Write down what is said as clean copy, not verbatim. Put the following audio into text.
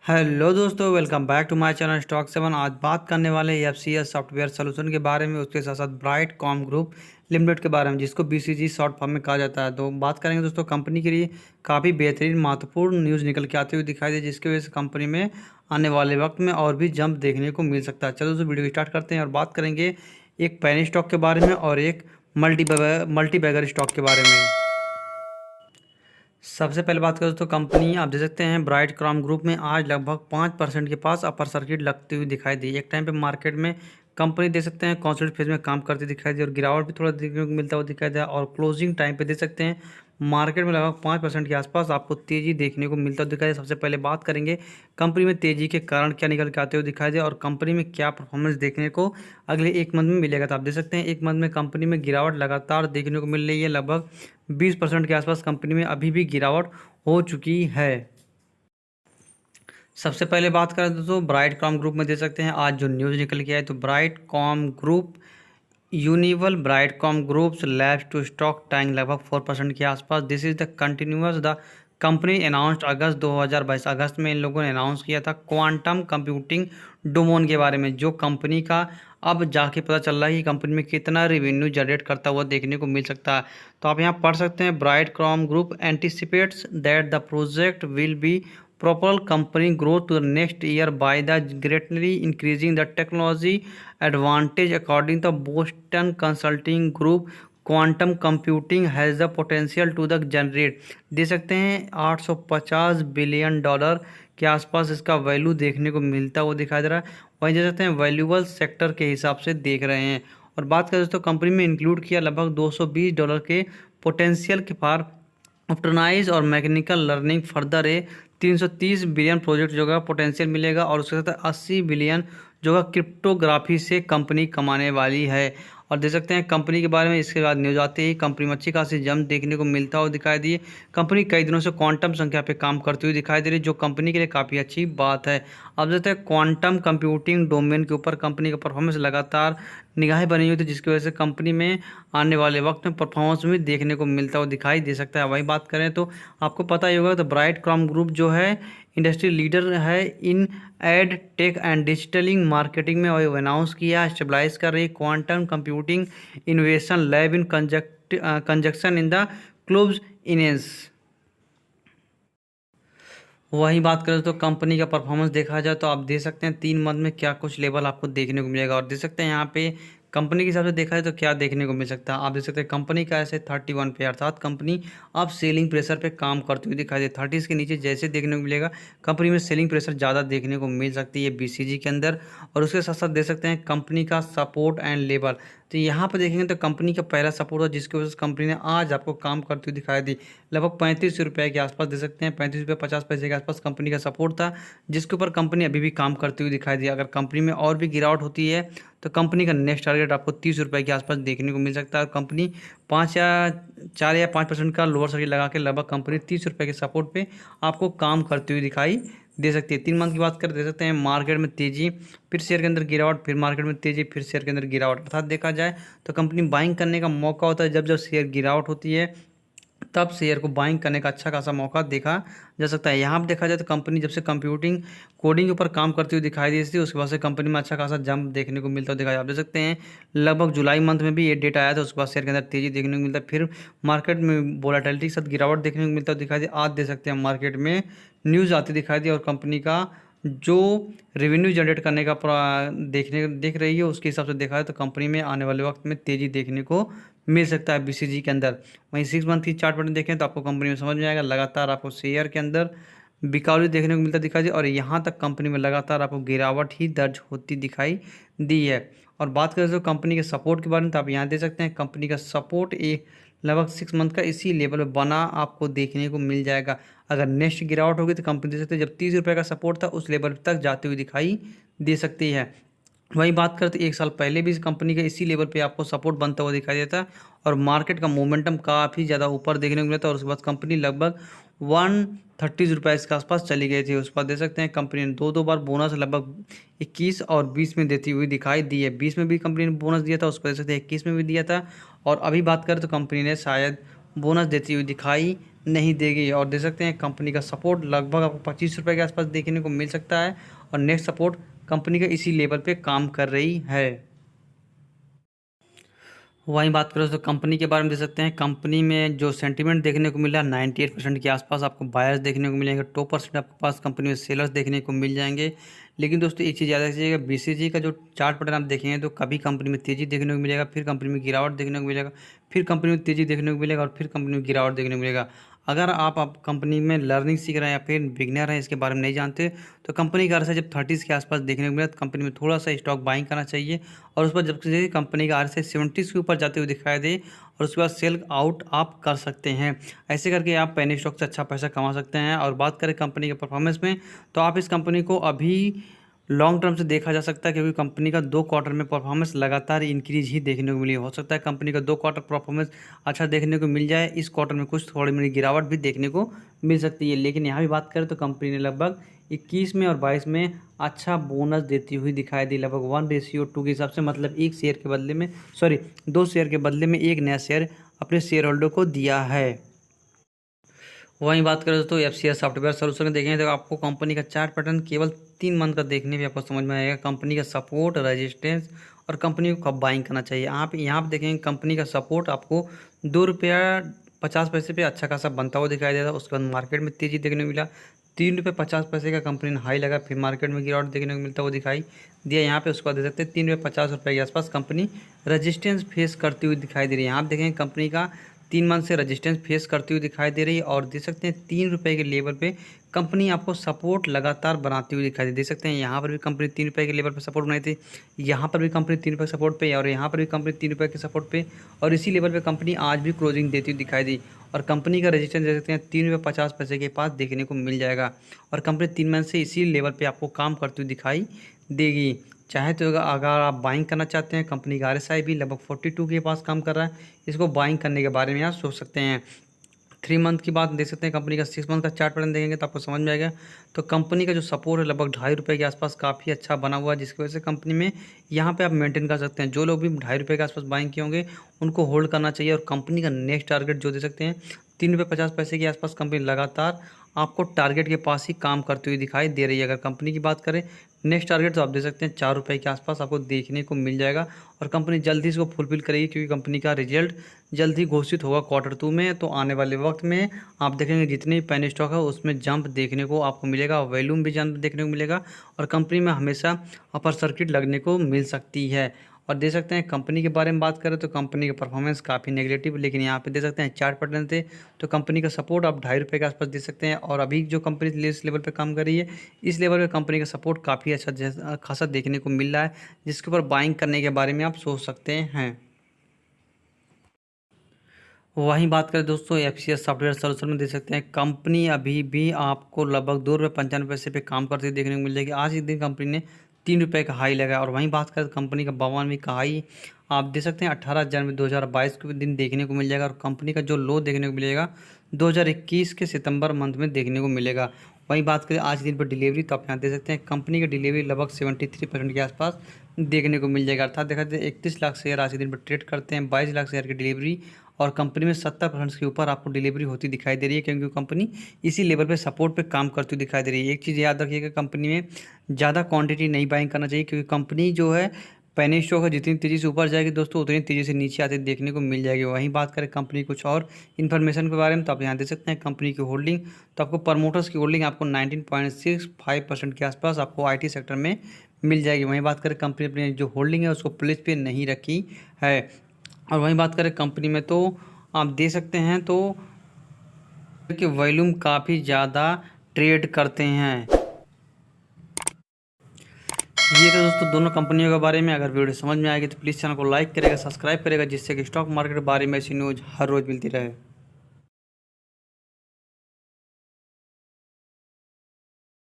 Hello दोस्तों, welcome back to my channel stock 7। आज बात करने वाले हैं एफसीएस सॉफ्टवेयर सॉल्यूशन के बारे में, उसके साथ साथ ब्राइट कॉम ग्रुप लिमिटेड के बारे में, जिसको बीसीजी शॉर्ट फॉर्म में कहा जाता है। तो बात करेंगे दोस्तों, कंपनी के लिए काफ़ी बेहतरीन महत्वपूर्ण न्यूज़ निकल के आते हुए दिखाई दे, जिसकी वजह से कंपनी में आने वाले वक्त में और भी जंप देखने को मिल सकता है। चलो दोस्तों, वीडियो स्टार्ट करते हैं और बात करेंगे एक पेनी स्टॉक के बारे में और एक मल्टीबैगर स्टॉक के बारे में। सबसे पहले बात करें तो कंपनी आप देख सकते हैं ब्राइट क्राउन ग्रुप में आज लगभग 5% के पास अपर सर्किट लगती हुई दिखाई दी। एक टाइम पे मार्केट में कंपनी देख सकते हैं कॉन्सोलिडेट फेज में काम करती दिखाई दी और गिरावट भी थोड़ा देखने को मिलता हुआ दिखाई दिया। और क्लोजिंग टाइम पे देख सकते हैं मार्केट में लगभग 5% के आसपास आपको तेजी देखने को मिलता हुआ दिखाई दे। सबसे पहले बात करेंगे कंपनी में तेजी के कारण क्या निकल के आते हुए दिखाई दे और कंपनी में क्या परफॉर्मेंस देखने को अगले एक मंथ में मिलेगा। तो आप देख सकते हैं एक मंथ में कंपनी में गिरावट लगातार देखने को मिल रही है। लगभग 20% के आसपास कंपनी में अभी भी गिरावट हो चुकी है। सबसे पहले बात करें तो ब्राइट कॉम ग्रुप में दे सकते हैं आज जो न्यूज़ निकल के आए, तो ब्राइट कॉम ग्रुप यूनिवल Brightcom groups labs to stock tank लगभग 4% के आसपास। This is the continuous the company announced August 2022। अगस्त में इन लोगों ने अनाउंस किया था क्वांटम कंप्यूटिंग डोमेन के बारे में, जो कंपनी का अब जाके पता चल रहा है कि कंपनी में कितना रेवेन्यू जनरेट करता हुआ देखने को मिल सकता है। तो आप यहाँ पढ़ सकते हैं Brightcom group anticipates that the project will be propel company growth to the next year by the greatly increasing the technology advantage. According to Boston Consulting Group, quantum computing has the potential to the generate दे सकते हैं 850 billion dollar के आसपास इसका value देखने को मिलता हुआ दिखाई दे रहा है। वहीं दे सकते हैं वैल्यूबल सेक्टर के हिसाब से देख रहे हैं। और बात करें दोस्तों, कंपनी में इंक्लूड किया लगभग 220 डॉलर के पोटेंशियल के पार ऑप्टोनाइज और मैकेनिकल लर्निंग फर्दर है 330 बिलियन प्रोजेक्ट जो का पोटेंशियल मिलेगा और उसके साथ 80 बिलियन जो का क्रिप्टोग्राफी से कंपनी कमाने वाली है। और देख सकते हैं कंपनी के बारे में इसके बाद न्यूज़ आते ही कंपनी में अच्छी खासी जंप देखने को मिलता हुआ दिखाई दी। कंपनी कई दिनों से क्वांटम संख्या पे काम करती हुई दिखाई दे रही, जो कंपनी के लिए काफ़ी अच्छी बात है। अब देखते हैं क्वांटम कंप्यूटिंग डोमेन के ऊपर कंपनी का परफॉर्मेंस लगातार निगाहें बनी हुई थी, जिसकी वजह से कंपनी में आने वाले वक्त में परफॉर्मेंस भी देखने को मिलता हुआ दिखाई दे सकता है। वही बात करें तो आपको पता ही होगा तो ब्राइट क्रॉम ग्रुप जो है इंडस्ट्री लीडर है in ed tech and digital marketing में, और अनाउंस किया स्टेबलाइज कर रही quantum computing innovation lab in conjunction in the क्लूब्स इनेंस। वही बात करें तो कंपनी का परफॉर्मेंस देखा जाए तो आप देख सकते हैं 3 मंथ में क्या कुछ लेवल आपको देखने को मिलेगा। और देख सकते हैं यहाँ पे कंपनी के हिसाब से देखा जाए तो क्या देखने को मिल सकता है। आप देख सकते हैं कंपनी का ऐसे 31 पे, अर्थात कंपनी अब सेलिंग प्रेशर पे काम करती हुई दिखाई दे। 30 के नीचे जैसे देखने को मिलेगा कंपनी में सेलिंग प्रेशर ज़्यादा देखने को मिल सकती है बीसीजी के अंदर। और उसके साथ साथ देख सकते हैं कंपनी का सपोर्ट एंड लेवल, तो यहाँ पर देखेंगे तो कंपनी का पहला सपोर्ट था जिसकी वजह से कंपनी ने आज आपको काम करती हुई दिखाई दी। लगभग 35 रुपये के आसपास दे सकते हैं, 35 रुपये 50 पैसे के आसपास कंपनी का सपोर्ट था, जिसके ऊपर कंपनी अभी भी काम करती हुई दिखाई दी। अगर कंपनी में और भी गिरावट होती है तो कंपनी का नेक्स्ट टारगेट आपको 30 रुपये के आसपास देखने को मिल सकता है। और कंपनी 4 या 5% का लोअर सर्किट लगा के लगभग कंपनी 30 रुपये के सपोर्ट पे आपको काम करती हुई दिखाई दे सकती है। 3 मंथ की बात कर दे सकते हैं मार्केट में तेजी, फिर शेयर के अंदर गिरावट, फिर मार्केट में तेजी, फिर शेयर के अंदर गिरावट। अर्थात देखा जाए तो कंपनी बाइंग करने का मौका होता है जब जब शेयर गिरावट होती है, तब शेयर को बाइंग करने का अच्छा खासा मौका देखा जा सकता है। यहाँ पर देखा जाए तो कंपनी जब से कंप्यूटिंग कोडिंग के ऊपर काम करती हुई दिखाई दी थी, उसके बाद से कंपनी में अच्छा खासा जंप देखने को मिलता हुआ दिखाई। आप देख सकते हैं लगभग जुलाई मंथ में भी ये डेटा आया था, उसके बाद शेयर के अंदर तेजी देखने को मिलता है, फिर मार्केट में वोलेटिलिटी के साथ गिरावट देखने को मिलता हुआ दिखाई दी। आज देख सकते हैं मार्केट में न्यूज़ आती दिखाई दी और कंपनी का जो रेवेन्यू जनरेट करने का देख रही है उसके हिसाब से देखा है तो कंपनी में आने वाले वक्त में तेज़ी देखने को मिल सकता है बीसीजी के अंदर। वहीं 6 मंथ की चार्ट पैटर्न देखें तो आपको कंपनी में समझ में आएगा लगातार आपको शेयर के अंदर बिकावली देखने को मिलता दिखाई दी और यहाँ तक कंपनी में लगातार आपको गिरावट ही दर्ज होती दिखाई दी है। और बात करें तो कंपनी के सपोर्ट के बारे में तो आप यहाँ देख सकते हैं कंपनी का सपोर्ट एक लगभग 6 मंथ का इसी लेवल पे बना आपको देखने को मिल जाएगा। अगर नेक्स्ट गिरावट होगी तो कंपनी दे सकते हैं जब 30 रुपये का सपोर्ट था उस लेवल तक जाते हुए दिखाई दे सकती है। वही बात करते 1 साल पहले भी इस कंपनी का इसी लेवल पे आपको सपोर्ट बनता हुआ दिखाई देता है और मार्केट का मोमेंटम काफ़ी ज़्यादा ऊपर देखने को मिलता है। और उसके बाद कंपनी लगभग 130 रुपये के आसपास चली गई थी। उसके बाद देख सकते हैं कंपनी ने दो बार बोनस लगभग 21 और 20 में देती हुई दिखाई दी है। 20 में भी कंपनी ने बोनस दिया था, उसको देख सकते हैं 21 में भी दिया था और अभी बात करें तो कंपनी ने शायद बोनस देती हुई दिखाई नहीं देगी। और देख सकते हैं कंपनी का सपोर्ट लगभग आपको 25 रुपये के आसपास देखने को मिल सकता है, और नेक्स्ट सपोर्ट कंपनी का इसी लेवल पे काम कर रही है। वहीं बात करें तो कंपनी के बारे में देख सकते हैं, कंपनी में जो सेंटीमेंट देखने को मिला 98% के आसपास आपको बायर्स देखने को मिलेंगे, 2% आपके पास कंपनी में सेलर्स देखने को मिल जाएंगे। लेकिन दोस्तों एक चीज़ याद रखिएगा, बीसीजी का जो चार्ट पैटर्न आप देखेंगे तो कभी कंपनी में तेज़ी देखने को मिलेगा, फिर कंपनी में गिरावट देखने को मिलेगा, फिर कंपनी में तेज़ी देखने को मिलेगा, और फिर कंपनी में गिरावट देखने को मिलेगा। अगर आप कंपनी में लर्निंग सीख रहे हैं या फिर बिगनर हैं, इसके बारे में नहीं जानते, तो कंपनी का आरएसआई जब 30 के आसपास देखने को मिला तो कंपनी में थोड़ा सा स्टॉक बाइंग करना चाहिए, और उस पर जब से कंपनी का आरएसआई 70 के ऊपर जाते हुए दिखाई दे, और उसके बाद सेल आउट आप कर सकते हैं। ऐसे करके आप पेनी स्टॉक से अच्छा पैसा कमा सकते हैं। और बात करें कंपनी के परफॉर्मेंस में, तो आप इस कंपनी को अभी लॉन्ग टर्म से देखा जा सकता है, क्योंकि कंपनी का 2 क्वार्टर में परफॉर्मेंस लगातार इंक्रीज ही देखने को मिली। हो सकता है कंपनी का 2 क्वार्टर परफॉर्मेंस अच्छा देखने को मिल जाए, इस क्वार्टर में कुछ थोड़ी मोड़ी गिरावट भी देखने को मिल सकती है। लेकिन यहाँ भी बात करें तो कंपनी ने लगभग 21 में और 22 में अच्छा बोनस देती हुई दिखाई दी, लगभग 1:2 के हिसाब से, मतलब 1 शेयर के बदले में 2 शेयर के बदले में 1 नया शेयर अपने शेयर होल्डर को दिया है। वहीं बात करें दोस्तों एफसीएस सॉफ्टवेयर सोल्यूशन देखेंगे तो आपको कंपनी का चार्ट पैटर्न केवल 3 मंथ का देखने भी आपको समझ में आएगा, कंपनी का सपोर्ट, रेजिस्टेंस, और कंपनी को कब बाइंग करना चाहिए। आप यहाँ पे देखेंगे कंपनी का सपोर्ट आपको 2 रुपया 50 पैसे पे अच्छा खासा बनता हुआ दिखाई देता है। उसके बाद मार्केट में तेजी देखने को मिला, 3 रुपये 50 पैसे का कंपनी ने हाई लगा, फिर मार्केट में गिरावट देखने को मिलता हुआ दिखाई दिया यहाँ पे। उसके बाद देख सकते हैं 3 रुपये 50 के आसपास कंपनी रजिस्टेंस फेस करती हुई दिखाई दे रही है। यहाँ आप देखेंगे कंपनी का 3 मंथ से रेजिस्टेंस फेस करती हुई दिखाई दे रही है, और देख सकते हैं 3 रुपये के लेवल पे कंपनी आपको सपोर्ट लगातार बनाती हुई दिखाई देख सकते हैं। यहाँ पर भी कंपनी 3 रुपये के लेवल पर सपोर्ट बनाई थी, यहाँ पर भी कंपनी 3 रुपये सपोर्ट पे, और यहाँ पर भी कंपनी 3 रुपये के सपोर्ट पे, और इसी लेवल पे कंपनी आज भी क्लोजिंग देती हुई दिखाई दी। और कंपनी का रेजिस्टेंस देख सकते हैं 3 रुपये 50 के पास देखने को मिल जाएगा, और कंपनी 3 मंथ से इसी लेवल पर आपको काम करती हुई दिखाई देगी। चाहे तो अगर आप बाइंग करना चाहते हैं, कंपनी का आरएसआई भी लगभग 42 के पास काम कर रहा है, इसको बाइंग करने के बारे में आप सोच सकते हैं। 3 मंथ की बात देख सकते हैं, कंपनी का 6 मंथ का चार्ट पैटर्न देखेंगे तो आपको समझ में आएगा। तो कंपनी का जो सपोर्ट है लगभग 2.5 रुपये के आसपास काफ़ी अच्छा बना हुआ है, जिसकी वजह से कंपनी में यहाँ पे आप मेंटेन कर सकते हैं। जो लोग भी 2.5 रुपये के आसपास बाइंग किए होंगे उनको होल्ड करना चाहिए। और कंपनी का नेक्स्ट टारगेट जो दे सकते हैं 3 रुपये 50 के आसपास, कंपनी लगातार आपको टारगेट के पास ही काम करती हुई दिखाई दे रही है। अगर कंपनी की बात करें नेक्स्ट टारगेट तो आप देख सकते हैं 4 रुपये के आसपास आपको देखने को मिल जाएगा, और कंपनी जल्द ही इसको फुलफिल करेगी, क्योंकि कंपनी का रिजल्ट जल्द ही घोषित होगा Q2 में। तो आने वाले वक्त में आप देखेंगे जितने भी पेनी स्टॉक है उसमें जंप देखने को आपको मिलेगा, वॉल्यूम भी जंप देखने को मिलेगा, और कंपनी में हमेशा अपर सर्किट लगने को मिल सकती है। और देख सकते हैं कंपनी के बारे में बात करें तो कंपनी का परफॉर्मेंस काफ़ी नेगेटिव, लेकिन यहाँ पे देख सकते हैं चार्ट पैटर्न थे तो कंपनी का सपोर्ट आप 2.5 रुपये के आसपास दे सकते हैं। और अभी जो कंपनी इस लेवल पे काम कर रही है, इस लेवल पे कंपनी का सपोर्ट काफ़ी अच्छा खासा देखने को मिल रहा है, जिसके ऊपर बाइंग करने के बारे में आप सोच सकते हैं। वहीं बात करें दोस्तों एफसीएस सॉफ्टवेयर सोल्यूशन में देख सकते हैं कंपनी अभी भी आपको लगभग 2 रुपये 95 पैसे पे काम करती हुई देखने को मिल जाएगी। आज ही दिन कंपनी ने 3 रुपये का हाई लगाया। और वहीं बात करें कंपनी का 52वीं का हाई आप देख सकते हैं 18 जनवरी 2022 के दिन देखने को मिल जाएगा, और कंपनी का जो लो देखने को मिलेगा 2021 के सितंबर मंथ में देखने को मिलेगा। वहीं बात करें आज दिन पर डिलीवरी तो आप यहाँ देख सकते हैं कंपनी की डिलीवरी लगभग 73% के आसपास देखने को मिल जाएगा। अर्थात देखा जाए 31 लाख शेयर आज के दिन पर ट्रेड करते हैं, 22 लाख शेयर की डिलीवरी, और कंपनी में 70% के ऊपर आपको डिलीवरी होती दिखाई दे रही है, क्योंकि कंपनी इसी लेवल पे सपोर्ट पे काम करती हुई दिखाई दे रही है। एक चीज़ याद रखिएगा कंपनी में ज़्यादा क्वांटिटी नहीं बाइंग करना चाहिए, क्योंकि कंपनी जो है पेनी स्टॉक है जितनी तेज़ी से ऊपर जाएगी दोस्तों उतनी तेज़ी से नीचे आते देखने को मिल जाएगी। वहीं बात करें कंपनी कुछ और इन्फॉर्मेशन के बारे में तो आप यहाँ देख सकते हैं कंपनी की होल्डिंग, तो आपको प्रमोटर्स की होल्डिंग आपको 19.65% के आसपास आपको आईटी सेक्टर में मिल जाएगी। वहीं बात करें कंपनी अपनी जो होल्डिंग है उसको प्लेस पे नहीं रखी है। और वहीं बात करें कंपनी में तो आप दे सकते हैं तो कि वॉल्यूम काफ़ी ज़्यादा ट्रेड करते हैं। ये तो दोस्तों दोनों कंपनियों के बारे में। अगर वीडियो समझ में आएगी तो प्लीज़ चैनल को लाइक करेगा, सब्सक्राइब करेगा, जिससे कि स्टॉक मार्केट के बारे में ऐसी न्यूज़ हर रोज़ मिलती रहे।